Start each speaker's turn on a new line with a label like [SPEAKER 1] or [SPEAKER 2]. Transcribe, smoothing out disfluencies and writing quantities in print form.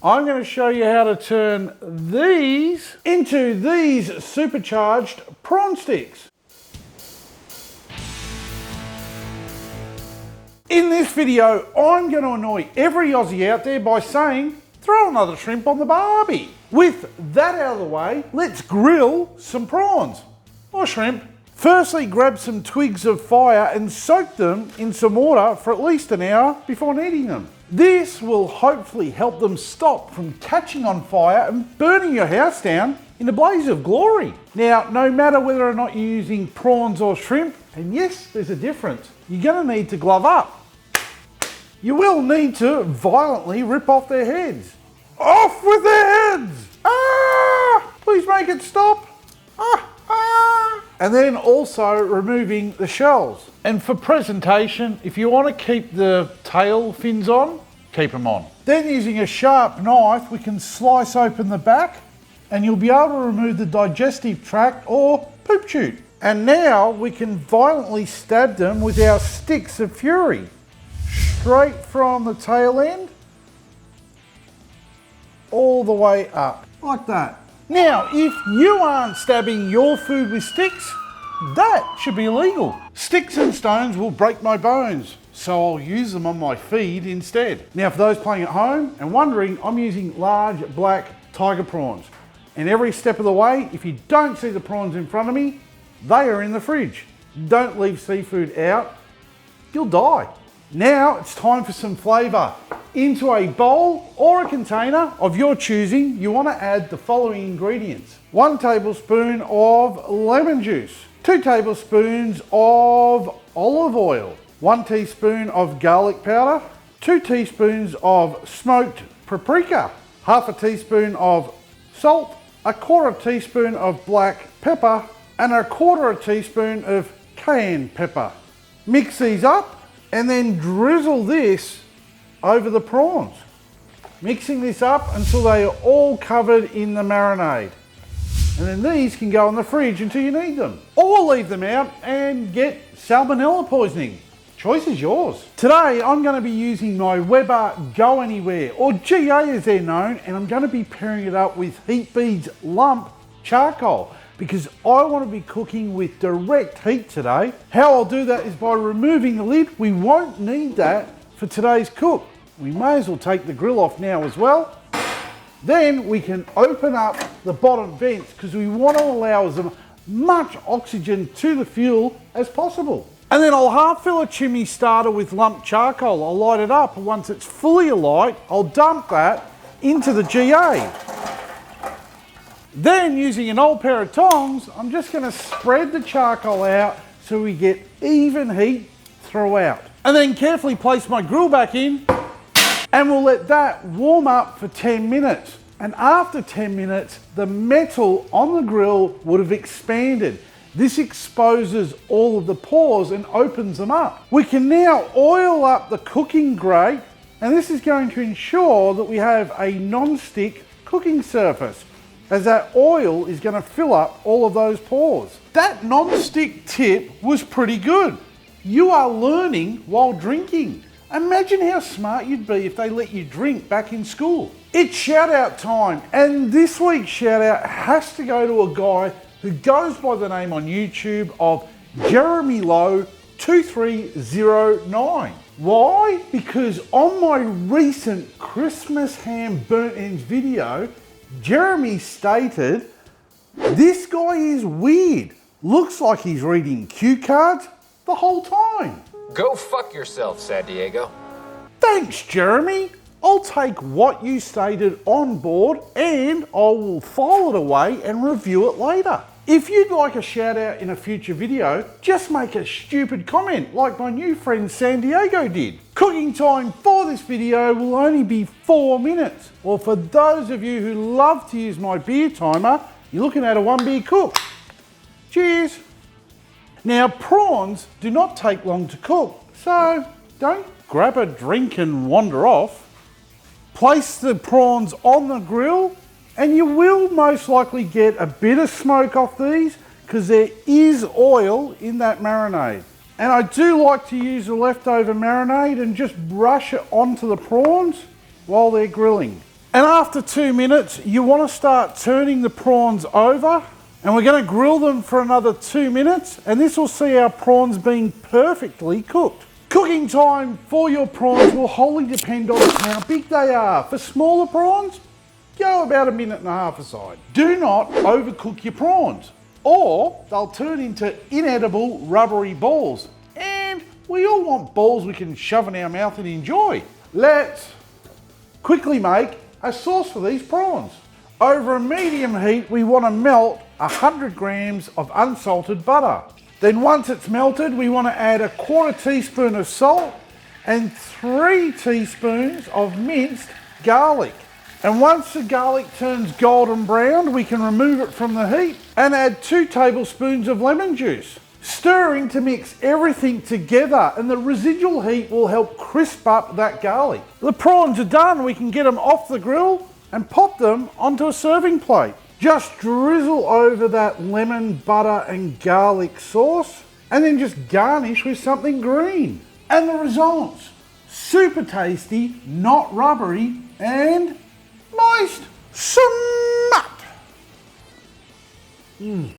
[SPEAKER 1] I'm going to show you how to turn these into these supercharged prawn sticks. In this video, I'm going to annoy every Aussie out there by saying, throw another shrimp on the barbie. With that out of the way, let's grill some prawns or shrimp. Firstly, grab some twigs of fire and soak them in some water for at least an hour before kneading them. This will hopefully help them stop from catching on fire and burning your house down in a blaze of glory. Now, no matter whether or not you're using prawns or shrimp, and yes, there's a difference, you're going to need to glove up. You will need to violently rip off their heads. Off with their heads! Ah! Please make it stop. Ah! Ah! And then also removing the shells. And for presentation, if you want to keep the tail fins on, keep them on. Then using a sharp knife, we can slice open the back and you'll be able to remove the digestive tract or poop chute. And now we can violently stab them with our sticks of fury. Straight from the tail end, all the way up, like that. Now, if you aren't stabbing your food with sticks, that should be illegal. Sticks and stones will break my bones, so I'll use them on my feed instead. Now, for those playing at home and wondering, I'm using large black tiger prawns. And every step of the way, if you don't see the prawns in front of me, they are in the fridge. Don't leave seafood out, you'll die. Now it's time for some flavour. Into a bowl or a container of your choosing, you want to add the following ingredients. 1 tablespoon of lemon juice, 2 tablespoons of olive oil, 1 teaspoon of garlic powder, 2 teaspoons of smoked paprika, half a teaspoon of salt, 1/4 teaspoon of black pepper, and 1/4 teaspoon of cayenne pepper. Mix these up and then drizzle this over the prawns. Mixing this up until they are all covered in the marinade. And then these can go in the fridge until you need them. Or leave them out and get salmonella poisoning. Choice is yours. Today I'm going to be using my Weber Go Anywhere, or GA as they're known, and I'm going to be pairing it up with Heat Beads Lump Charcoal, because I want to be cooking with direct heat today. How I'll do that is by removing the lid. We won't need that for today's cook. We may as well take the grill off now as well. Then we can open up the bottom vents because we want to allow as much oxygen to the fuel as possible. And then I'll half fill a chimney starter with lump charcoal. I'll light it up, and once it's fully alight, I'll dump that into the GA. Then, using an old pair of tongs, I'm just going to spread the charcoal out so we get even heat throughout. And then carefully place my grill back in, and we'll let that warm up for 10 minutes. And after 10 minutes, the metal on the grill would have expanded. This exposes all of the pores and opens them up. We can now oil up the cooking grate, and this is going to ensure that we have a non-stick cooking surface, as that oil is going to fill up all of those pores. That non-stick tip was pretty good. You are learning while drinking. Imagine how smart you'd be if they let you drink back in school. It's shout out time, and this week's shout out has to go to a guy who goes by the name on YouTube of Jeremy Lowe 2309. Why? Because on my recent Christmas ham burnt ends video, Jeremy stated, "This guy is weird. Looks like he's reading cue cards the whole time."
[SPEAKER 2] Go fuck yourself, San Diego.
[SPEAKER 1] Thanks, Jeremy. I'll take what you stated on board and I will file it away and review it later. If you'd like a shout out in a future video, just make a stupid comment like my new friend San Diego did. Cooking time for this video will only be 4 minutes. Or for those of you who love to use my beer timer, you're looking at a 1 beer cook. Cheers. Now, prawns do not take long to cook, so don't grab a drink and wander off. Place the prawns on the grill, and you will most likely get a bit of smoke off these because there is oil in that marinade. And I do like to use the leftover marinade and just brush it onto the prawns while they're grilling. And after 2 minutes, you want to start turning the prawns over, and we're going to grill them for another 2 minutes, and this will see our prawns being perfectly cooked. Cooking time for your prawns will wholly depend on how big they are. For smaller prawns, go about 1.5 minutes aside. Do not overcook your prawns, or they'll turn into inedible rubbery balls. And we all want balls we can shove in our mouth and enjoy. Let's quickly make a sauce for these prawns. Over a medium heat, we want to melt 100 grams of unsalted butter. Then once it's melted, we want to add 1/4 teaspoon of salt and 3 teaspoons of minced garlic. And once the garlic turns golden brown, we can remove it from the heat and add 2 tablespoons of lemon juice. Stirring to mix everything together, and the residual heat will help crisp up that garlic. The prawns are done. We can get them off the grill and pop them onto a serving plate. Just drizzle over that lemon, butter and garlic sauce, and then just garnish with something green. And the results, super tasty, not rubbery, and moist. Smut!